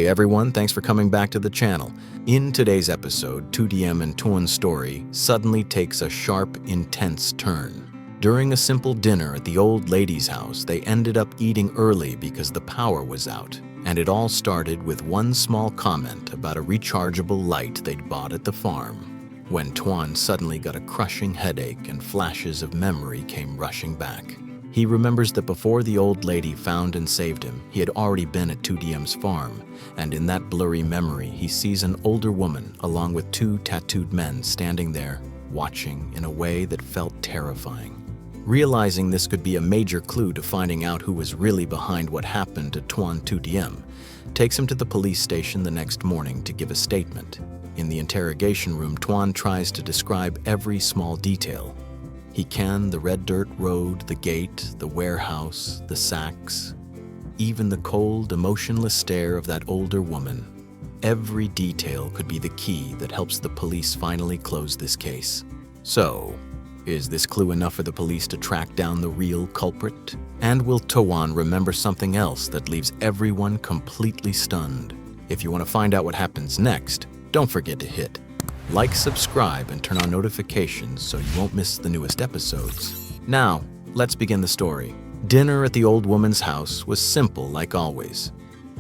Hey everyone, thanks for coming back to the channel. In today's episode, 2DM and Tuan's story suddenly takes a sharp, intense turn. During a simple dinner at the old lady's house, they ended up eating early because the power was out. And it all started with one small comment about a rechargeable light they'd bought at the farm. When Tuan suddenly got a crushing headache and flashes of memory came rushing back. He remembers that before the old lady found and saved him, he had already been at 2DM's farm, and in that blurry memory, he sees an older woman along with two tattooed men standing there, watching in a way that felt terrifying. Realizing this could be a major clue to finding out who was really behind what happened to Tuan 2DM, takes him to the police station the next morning to give a statement. In the interrogation room, Tuan tries to describe every small detail. He can the red dirt road, the gate, the warehouse, the sacks, even the cold, emotionless stare of that older woman. Every detail could be the key that helps the police finally close this case. So, is this clue enough for the police to track down the real culprit? And will Tuan remember something else that leaves everyone completely stunned? If you want to find out what happens next, don't forget to hit like, subscribe, and turn on notifications so you won't miss the newest episodes. Now, let's begin the story. Dinner at the old woman's house was simple like always.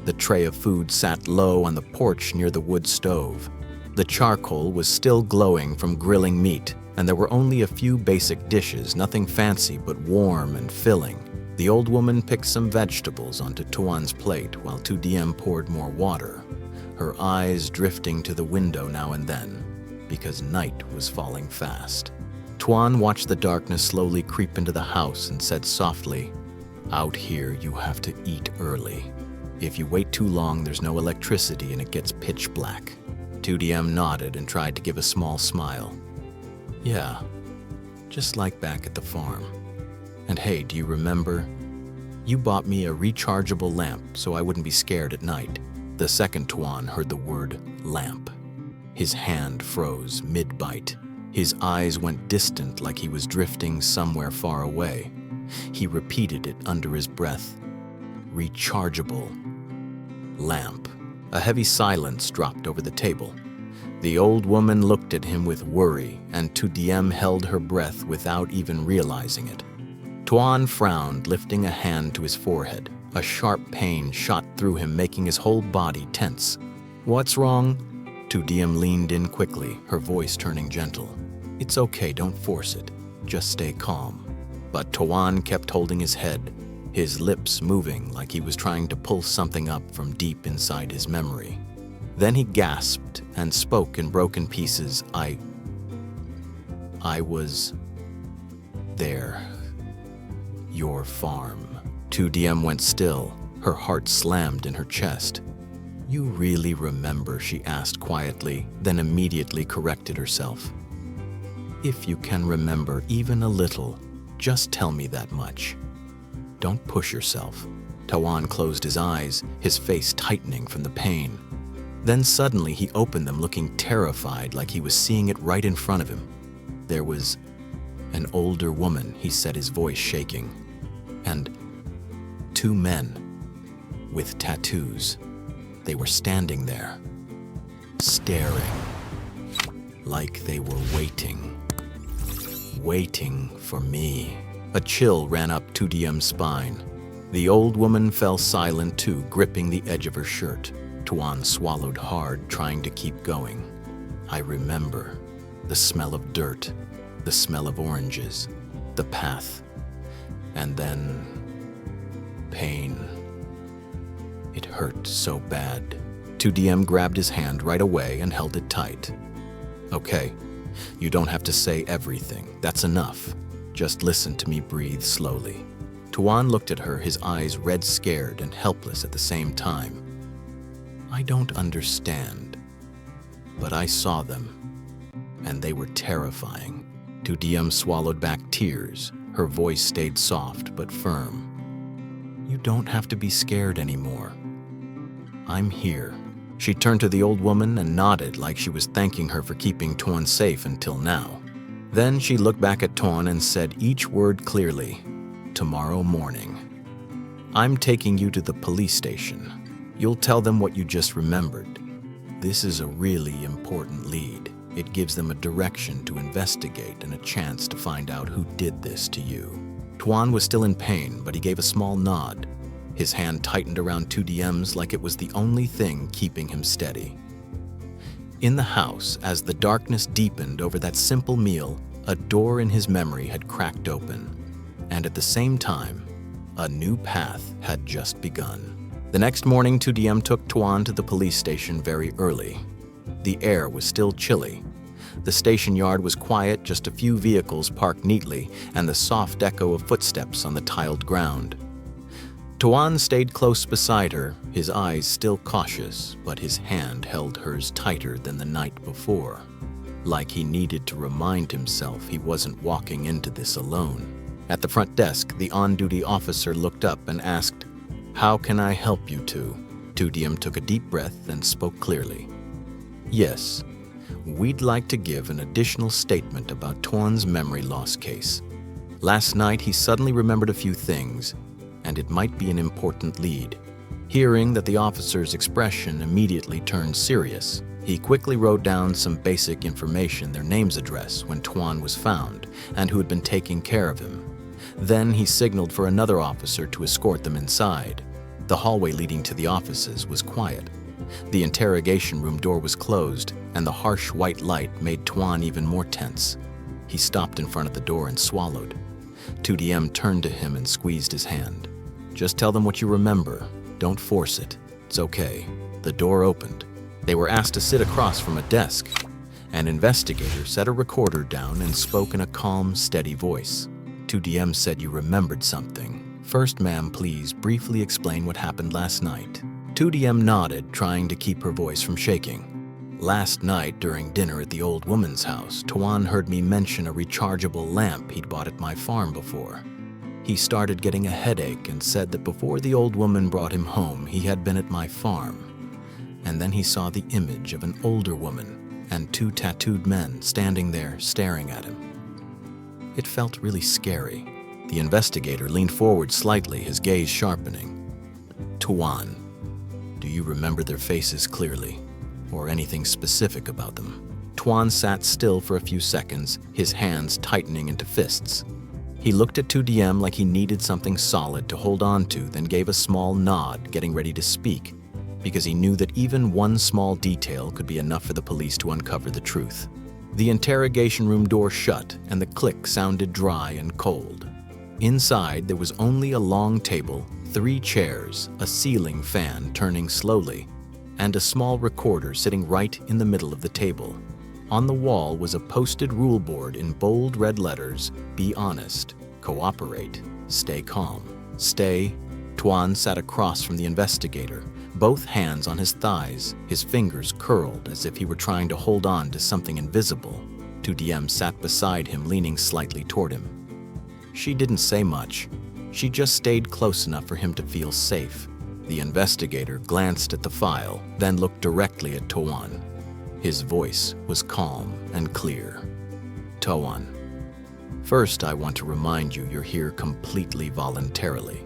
The tray of food sat low on the porch near the wood stove. The charcoal was still glowing from grilling meat, and there were only a few basic dishes, nothing fancy but warm and filling. The old woman picked some vegetables onto Tuan's plate while 2DM poured more water, her eyes drifting to the window now and then, because night was falling fast. Tuan watched the darkness slowly creep into the house and said softly, "Out here you have to eat early. If you wait too long, there's no electricity and it gets pitch black." 2DM nodded and tried to give a small smile. "Yeah, just like back at the farm. And hey, do you remember? You bought me a rechargeable lamp so I wouldn't be scared at night." The second Tuan heard the word lamp. His hand froze mid-bite. His eyes went distant like he was drifting somewhere far away. He repeated it under his breath. Rechargeable lamp. A heavy silence dropped over the table. The old woman looked at him with worry, and 2DM held her breath without even realizing it. Tuan frowned, lifting a hand to his forehead. A sharp pain shot through him, making his whole body tense. "What's wrong?" 2DM leaned in quickly, her voice turning gentle. "It's okay, don't force it. Just stay calm." But Tuan kept holding his head, his lips moving like he was trying to pull something up from deep inside his memory. Then he gasped and spoke in broken pieces. I was there. Your farm." 2DM went still, her heart slammed in her chest. "You really remember?" she asked quietly, then immediately corrected herself. "If you can remember even a little, just tell me that much. Don't push yourself." Tuan closed his eyes, his face tightening from the pain. Then suddenly he opened them, looking terrified, like he was seeing it right in front of him. There was an older woman, he said, his voice shaking, and two men with tattoos. They were standing there, staring, like they were waiting for me. A chill ran up 2DM's spine. The old woman fell silent too, gripping the edge of her shirt. Tuan swallowed hard, trying to keep going. "I remember the smell of dirt, the smell of oranges, the path, and then pain. It hurt so bad." 2DM grabbed his hand right away and held it tight. "Okay, you don't have to say everything. That's enough. Just listen to me breathe slowly." Tuan looked at her, his eyes red, scared, and helpless at the same time. "I don't understand, but I saw them, and they were terrifying." 2DM swallowed back tears. Her voice stayed soft but firm. "You don't have to be scared anymore. I'm here." She turned to the old woman and nodded like she was thanking her for keeping Tuan safe until now. Then she looked back at Tuan and said each word clearly, "Tomorrow morning. I'm taking you to the police station. You'll tell them what you just remembered. This is a really important lead. It gives them a direction to investigate and a chance to find out who did this to you. Tuan was still in pain, but he gave a small nod. His hand tightened around 2DM's like it was the only thing keeping him steady. In the house, as the darkness deepened over that simple meal, a door in his memory had cracked open. And at the same time, a new path had just begun. The next morning, 2DM took Tuan to the police station very early. The air was still chilly. The station yard was quiet, just a few vehicles parked neatly, and the soft echo of footsteps on the tiled ground. Tuan stayed close beside her, his eyes still cautious, but his hand held hers tighter than the night before, like he needed to remind himself he wasn't walking into this alone. At the front desk, the on-duty officer looked up and asked, "How can I help you two?" 2DM took a deep breath and spoke clearly. "Yes, we'd like to give an additional statement about Tuan's memory loss case. Last night, he suddenly remembered a few things, and it might be an important lead." Hearing that the officer's expression immediately turned serious, he quickly wrote down some basic information, their name's address when Tuan was found, and who had been taking care of him. Then he signaled for another officer to escort them inside. The hallway leading to the offices was quiet. The interrogation room door was closed, and the harsh white light made Tuan even more tense. He stopped in front of the door and swallowed. 2DM turned to him and squeezed his hand. "Just tell them what you remember. Don't force it. It's okay." The door opened. They were asked to sit across from a desk. An investigator set a recorder down and spoke in a calm, steady voice. 2DM said you remembered something. "First, ma'am, please briefly explain what happened last night." 2DM nodded, trying to keep her voice from shaking. "Last night, during dinner at the old woman's house, Tuan heard me mention a rechargeable lamp he'd bought at my farm before. He started getting a headache and said that before the old woman brought him home, he had been at my farm. And then he saw the image of an older woman and 2 tattooed men standing there staring at him. It felt really scary." The investigator leaned forward slightly, his gaze sharpening. "Tuan, do you remember their faces clearly, or anything specific about them?" Tuan sat still for a few seconds, his hands tightening into fists. He looked at 2DM like he needed something solid to hold on to, then gave a small nod, getting ready to speak, because he knew that even one small detail could be enough for the police to uncover the truth. The interrogation room door shut, and the click sounded dry and cold. Inside, there was only a long table, 3 chairs, a ceiling fan turning slowly, and a small recorder sitting right in the middle of the table. On the wall was a posted rule board in bold red letters: "Be honest, cooperate, stay calm." "Stay." Tuan sat across from the investigator, both hands on his thighs, his fingers curled as if he were trying to hold on to something invisible. 2DM sat beside him, leaning slightly toward him. She didn't say much. She just stayed close enough for him to feel safe. The investigator glanced at the file, then looked directly at Tuan. His voice was calm and clear. "Tuan, first I want to remind you you're here completely voluntarily.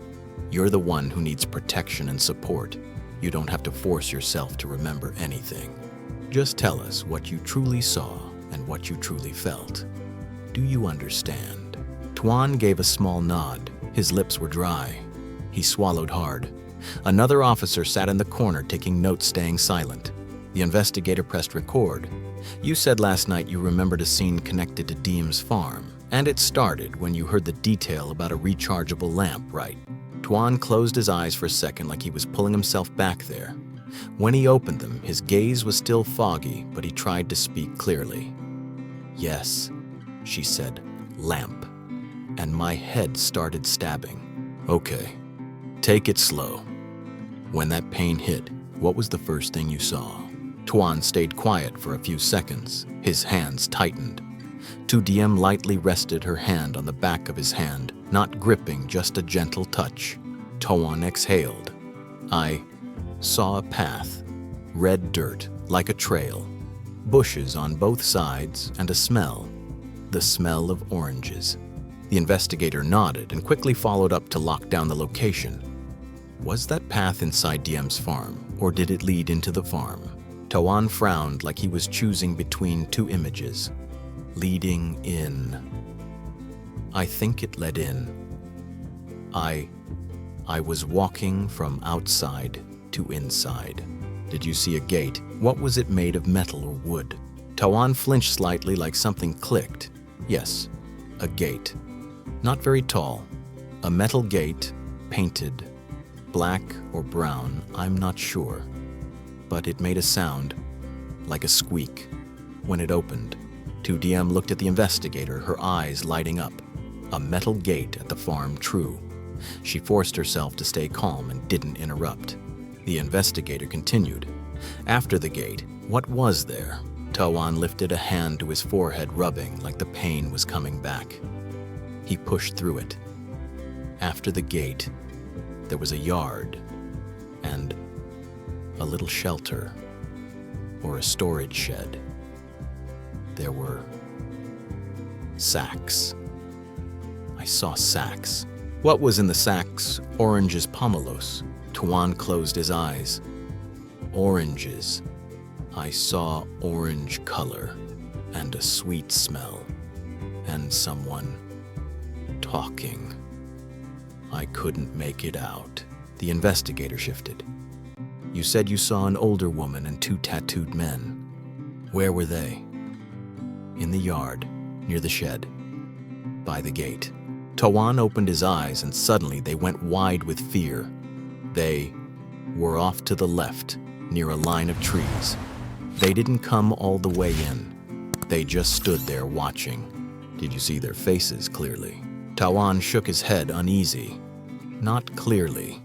You're the one who needs protection and support. You don't have to force yourself to remember anything. Just tell us what you truly saw and what you truly felt. Do you understand?" Tuan gave a small nod. His lips were dry. He swallowed hard. Another officer sat in the corner taking notes, staying silent. The investigator pressed record. "You said last night you remembered a scene connected to Deem's farm, and it started when you heard the detail about a rechargeable lamp, right?" Tuan closed his eyes for a second like he was pulling himself back there. When he opened them, his gaze was still foggy, but he tried to speak clearly. "Yes," she said, "lamp." And my head started stabbing. "Okay, take it slow. When that pain hit, what was the first thing you saw?" Tuan stayed quiet for a few seconds. His hands tightened. 2DM lightly rested her hand on the back of his hand, not gripping, just a gentle touch. Tuan exhaled. "I saw a path, red dirt, like a trail, bushes on both sides, and a smell, the smell of oranges." The investigator nodded and quickly followed up to lock down the location. Was that path inside Diem's farm, or did it lead into the farm? Tawan frowned like he was choosing between two images. Leading in. I think it led in. I was walking from outside to inside. Did you see a gate? What was it made of, metal or wood? Tawan flinched slightly like something clicked. Yes, a gate. Not very tall. A metal gate, painted. Black or brown, I'm not sure. But it made a sound, like a squeak. When it opened, 2DM looked at the investigator, her eyes lighting up. A metal gate at the farm, true. She forced herself to stay calm and didn't interrupt. The investigator continued. After the gate, what was there? Tawan lifted a hand to his forehead, rubbing like the pain was coming back. He pushed through it. After the gate, there was a yard and a little shelter or a storage shed. There were sacks. I saw sacks. What was in the sacks? Oranges pomelos. Tawan closed his eyes. Oranges. I saw orange color and a sweet smell and someone talking. I couldn't make it out. The investigator shifted. You said you saw an older woman and two tattooed men. Where were they? In the yard, near the shed, by the gate. Tawan opened his eyes and suddenly they went wide with fear. They were off to the left, near a line of trees. They didn't come all the way in. They just stood there watching. Did you see their faces clearly? Tawan shook his head uneasy. Not clearly.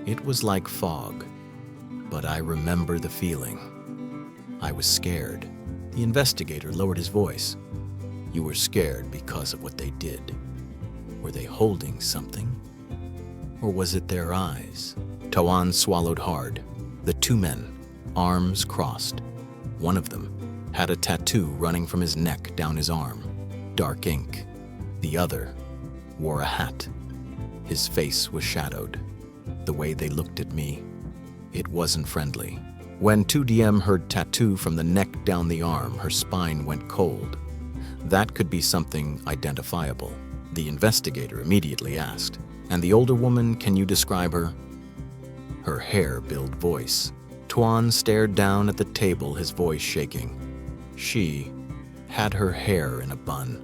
It was like fog. But I remember the feeling. I was scared. The investigator lowered his voice. You were scared because of what they did. Were they holding something? Or was it their eyes? Tawan swallowed hard. The two men, arms crossed. One of them had a tattoo running from his neck down his arm, dark ink. The other wore a hat. His face was shadowed. The way they looked at me, it wasn't friendly. When 2DM heard tattoo from the neck down the arm, her spine went cold. That could be something identifiable. The investigator immediately asked, and the older woman, can you describe her? Her hair billed voice. Tawan stared down at the table, his voice shaking. She had her hair in a bun,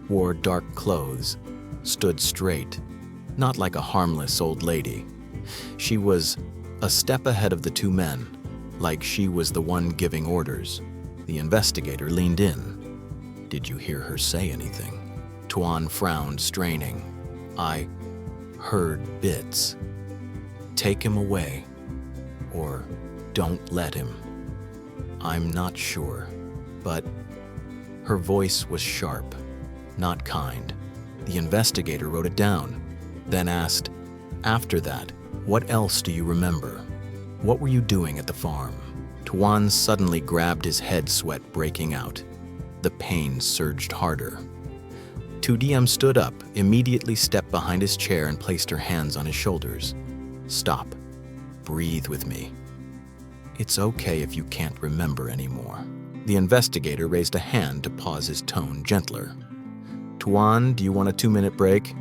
wore dark clothes, stood straight, not like a harmless old lady. She was a step ahead of the two men, like she was the one giving orders. The investigator leaned in. Did you hear her say anything? Tawan frowned, straining. I heard bits. Take him away, or don't let him. I'm not sure, but her voice was sharp, not kind. The investigator wrote it down, then asked, after that, what else do you remember? What were you doing at the farm? Tawan suddenly grabbed his head, sweat breaking out. The pain surged harder. 2DM stood up, immediately stepped behind his chair and placed her hands on his shoulders. Stop. Breathe with me. It's okay if you can't remember anymore. The investigator raised a hand to pause his tone gentler. Tawan, do you want a 2-minute break?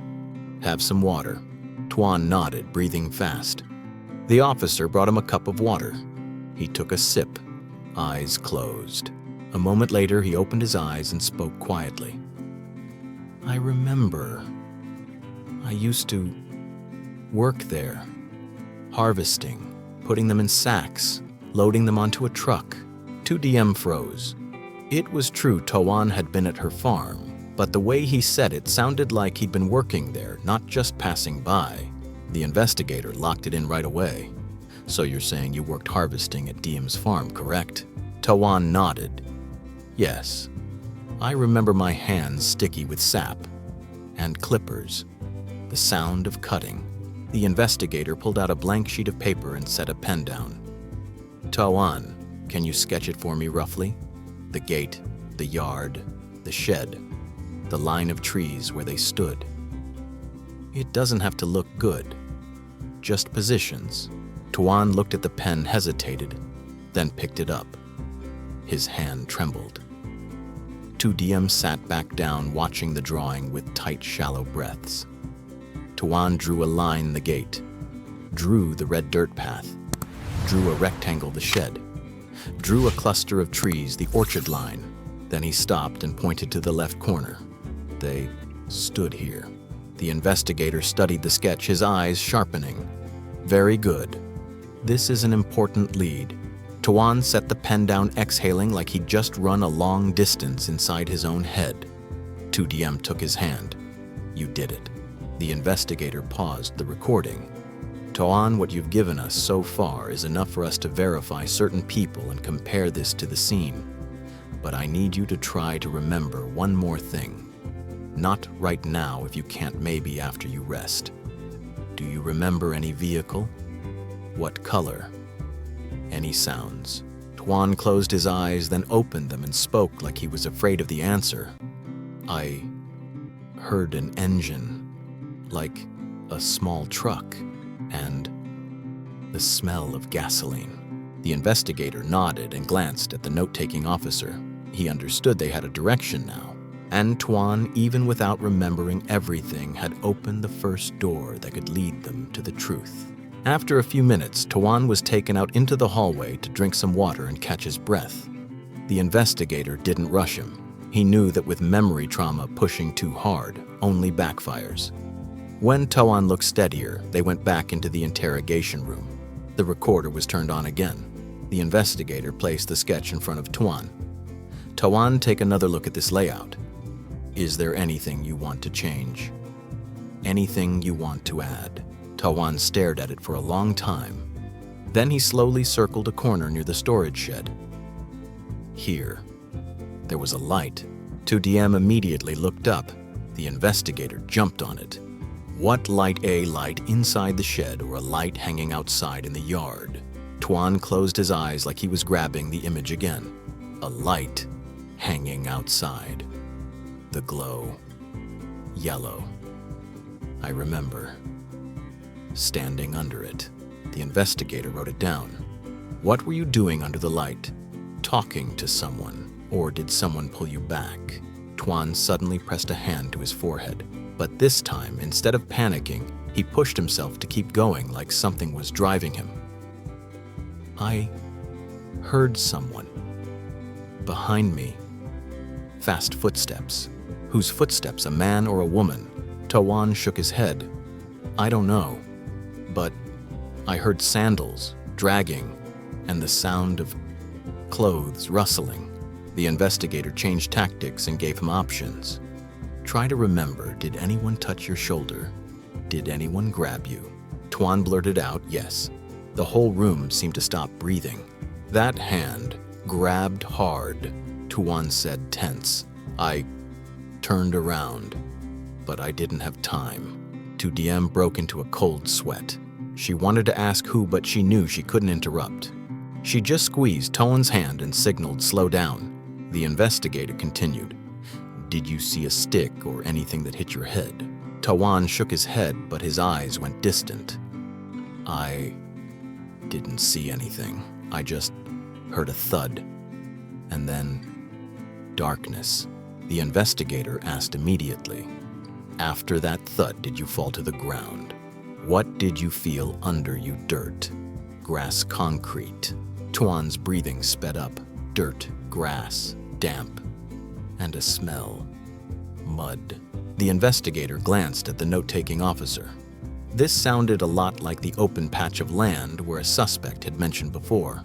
Have some water. Tawan nodded, breathing fast. The officer brought him a cup of water. He took a sip, eyes closed. A moment later, he opened his eyes and spoke quietly. I remember. I used to work there, harvesting, putting them in sacks, loading them onto a truck. 2DM froze. It was true Tawan had been at her farm, but the way he said it sounded like he'd been working there, not just passing by. The investigator locked it in right away. So you're saying you worked harvesting at Diem's farm, correct? Tawan nodded. Yes. I remember my hands sticky with sap and clippers, the sound of cutting. The investigator pulled out a blank sheet of paper and set a pen down. Tawan, can you sketch it for me roughly? The gate, the yard, the shed, the line of trees where they stood. It doesn't have to look good. just positions. Tuan looked at the pen, hesitated, then picked it up. His hand trembled. 2DM sat back down, watching the drawing with tight, shallow breaths. Tuan drew a line the gate, drew the red dirt path, drew a rectangle the shed, drew a cluster of trees the orchard line. Then he stopped and pointed to the left corner. They stood here. The investigator studied the sketch, his eyes sharpening. Very good. This is an important lead. Tuan set the pen down, exhaling like he'd just run a long distance inside his own head. 2DM took his hand. You did it. The investigator paused the recording. Tuan, what you've given us so far is enough for us to verify certain people and compare this to the scene. But I need you to try to remember one more thing. Not right now, if you can't, maybe after you rest. Do you remember any vehicle? What color? Any sounds? Tuan closed his eyes, then opened them and spoke like he was afraid of the answer. I heard an engine, like a small truck, and the smell of gasoline. The investigator nodded and glanced at the note-taking officer. He understood they had a direction now, and Tuan, even without remembering everything, had opened the first door that could lead them to the truth. After a few minutes, Tuan was taken out into the hallway to drink some water and catch his breath. The investigator didn't rush him. He knew that with memory trauma, pushing too hard only backfires. When Tuan looked steadier, they went back into the interrogation room. The recorder was turned on again. The investigator placed the sketch in front of Tuan. Tuan, take another look at this layout. Is there anything you want to change? Anything you want to add? Tuan stared at it for a long time. Then he slowly circled a corner near the storage shed. Here. There was a light. 2DM immediately looked up. The investigator jumped on it. What light? A light inside the shed or a light hanging outside in the yard? Tuan closed his eyes like he was grabbing the image again. A light hanging outside. The glow. Yellow. I remember. Standing under it. The investigator wrote it down. What were you doing under the light? Talking to someone, or did someone pull you back? Tuan suddenly pressed a hand to his forehead, but this time, instead of panicking, he pushed himself to keep going like something was driving him. I heard someone. Behind me. Fast footsteps. Whose footsteps, a man or a woman? Tuan shook his head. I don't know. But I heard sandals dragging and the sound of clothes rustling. The investigator changed tactics and gave him options. Try to remember, did anyone touch your shoulder? Did anyone grab you? Tuan blurted out, yes. The whole room seemed to stop breathing. That hand grabbed hard, Tuan said, tense. I turned around, but I didn't have time. 2DM broke into a cold sweat. She wanted to ask who, but she knew she couldn't interrupt. She just squeezed Tuan's hand and signaled slow down. The investigator continued. Did you see a stick or anything that hit your head? Tuan shook his head, but his eyes went distant. I didn't see anything. I just heard a thud. And then darkness. The investigator asked immediately. After that thud, did you fall to the ground? What did you feel under you? Dirt, grass, concrete. Tuan's breathing sped up. Dirt, grass, damp, and a smell. Mud. The investigator glanced at the note-taking officer. This sounded a lot like the open patch of land where a suspect had mentioned before.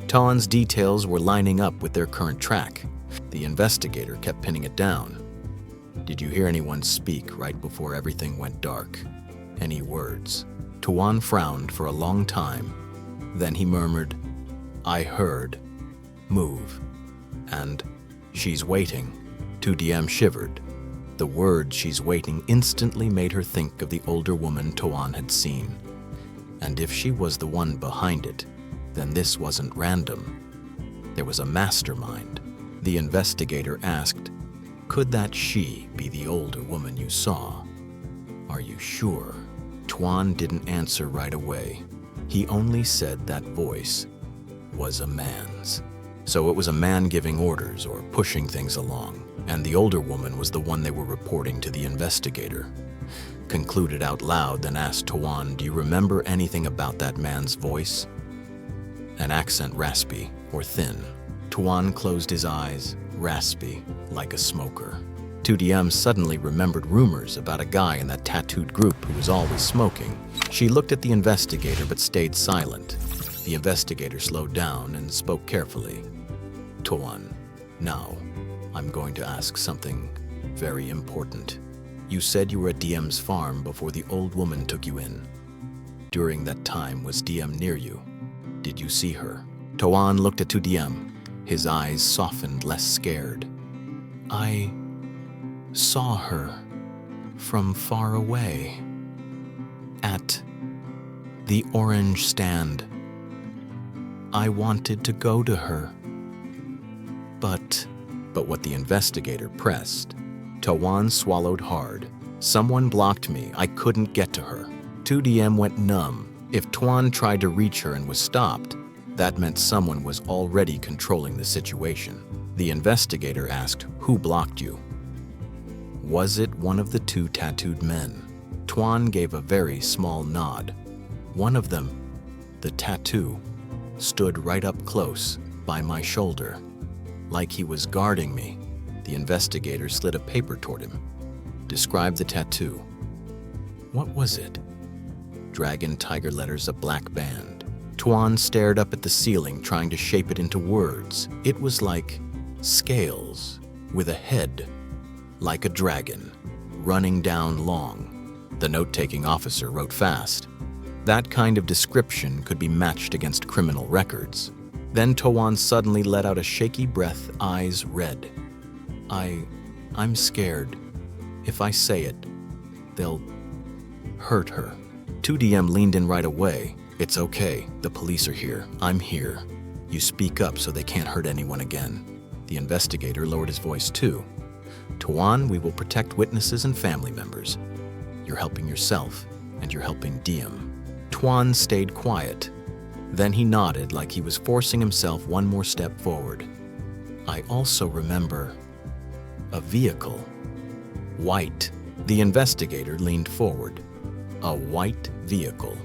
Tuan's details were lining up with their current track. The investigator kept pinning it down. Did you hear anyone speak right before everything went dark? Any words? Tuan frowned for a long time. Then he murmured, I heard. Move. And she's waiting. 2DM shivered. The word she's waiting instantly made her think of the older woman Tuan had seen. And if she was the one behind it, then this wasn't random. There was a mastermind. The investigator asked, could that she be the older woman you saw? Are you sure? Tuan didn't answer right away. He only said that voice was a man's. So it was a man giving orders or pushing things along, and the older woman was the one they were reporting to the investigator. Concluded out loud, then asked Tuan, "Do you remember anything about that man's voice?" An accent raspy or thin. Tuan closed his eyes, raspy, like a smoker. 2DM suddenly remembered rumors about a guy in that tattooed group who was always smoking. She looked at the investigator but stayed silent. The investigator slowed down and spoke carefully. "Tuan, now I'm going to ask something very important. You said you were at DM's farm before the old woman took you in. During that time, was DM near you? Did you see her?" Tuan looked at 2DM. His eyes softened, less scared. "I saw her from far away. At the orange stand. I wanted to go to her. But what the investigator pressed. Tuan swallowed hard. "Someone blocked me. I couldn't get to her." 2DM went numb. If Tuan tried to reach her and was stopped, that meant someone was already controlling the situation. The investigator asked, "Who blocked you?" Was it one of the two tattooed men? Tuan gave a very small nod. One of them, the tattoo, stood right up close by my shoulder, like he was guarding me. The investigator slid a paper toward him. "Describe the tattoo." "What was it?" "Dragon tiger letters, a black band." Tuan stared up at the ceiling, trying to shape it into words. It was like scales with a head, like a dragon, running down long. The note-taking officer wrote fast. That kind of description could be matched against criminal records. Then Tuan suddenly let out a shaky breath, eyes red. I'm scared. If I say it, they'll hurt her." 2DM leaned in right away. "It's okay. The police are here. I'm here. You speak up so they can't hurt anyone again." The investigator lowered his voice too. "Tuan, we will protect witnesses and family members. You're helping yourself, and you're helping DM." Tuan stayed quiet. Then he nodded like he was forcing himself one more step forward. "I also remember a vehicle. White." The investigator leaned forward. "A white vehicle.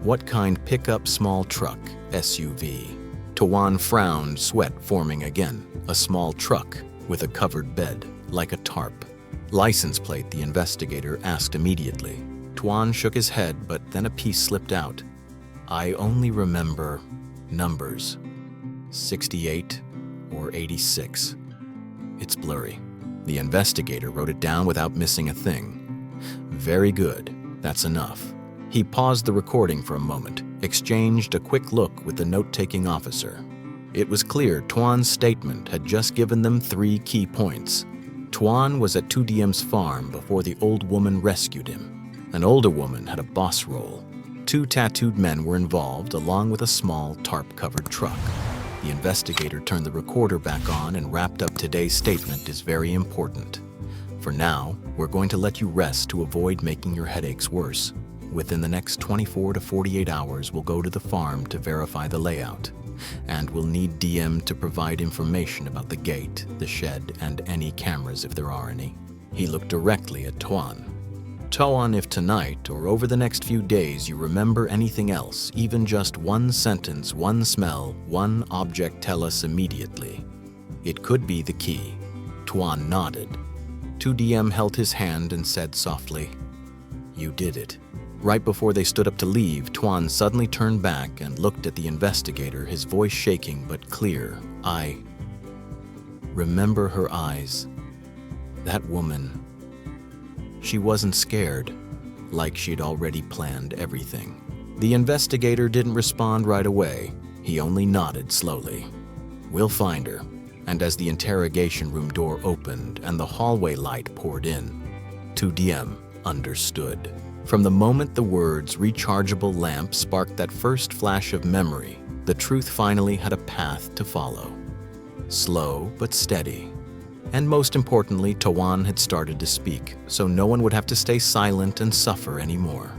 What kind? Pickup, small truck, SUV?" Tuan frowned, sweat forming again. "A small truck with a covered bed, like a tarp." "License plate?" the investigator asked immediately. Tuan shook his head, but then a piece slipped out. "I only remember numbers. 68 or 86. It's blurry." The investigator wrote it down without missing a thing. "Very good. That's enough." He paused the recording for a moment, exchanged a quick look with the note-taking officer. It was clear Tuan's statement had just given them 3 key points. Tuan was at 2DM's farm before the old woman rescued him. An older woman had a boss role. 2 tattooed men were involved, along with a small tarp-covered truck. The investigator turned the recorder back on and wrapped up today's statement is very important. For now, we're going to let you rest to avoid making your headaches worse. Within the next 24 to 48 hours, we'll go to the farm to verify the layout. And we'll need DM to provide information about the gate, the shed, and any cameras if there are any. He looked directly at Tuan. "Tuan, if tonight or over the next few days you remember anything else, even just one sentence, one smell, one object, tell us immediately. It could be the key." Tuan nodded. 2DM held his hand and said softly, "You did it." Right before they stood up to leave, Tuan suddenly turned back and looked at the investigator, his voice shaking but clear. "I remember her eyes. That woman. She wasn't scared, like she'd already planned everything." The investigator didn't respond right away. He only nodded slowly. "We'll find her." And as the interrogation room door opened and the hallway light poured in, 2DM understood. From the moment the words rechargeable lamp sparked that first flash of memory, the truth finally had a path to follow. Slow but steady. And most importantly, Tuan had started to speak, so no one would have to stay silent and suffer anymore.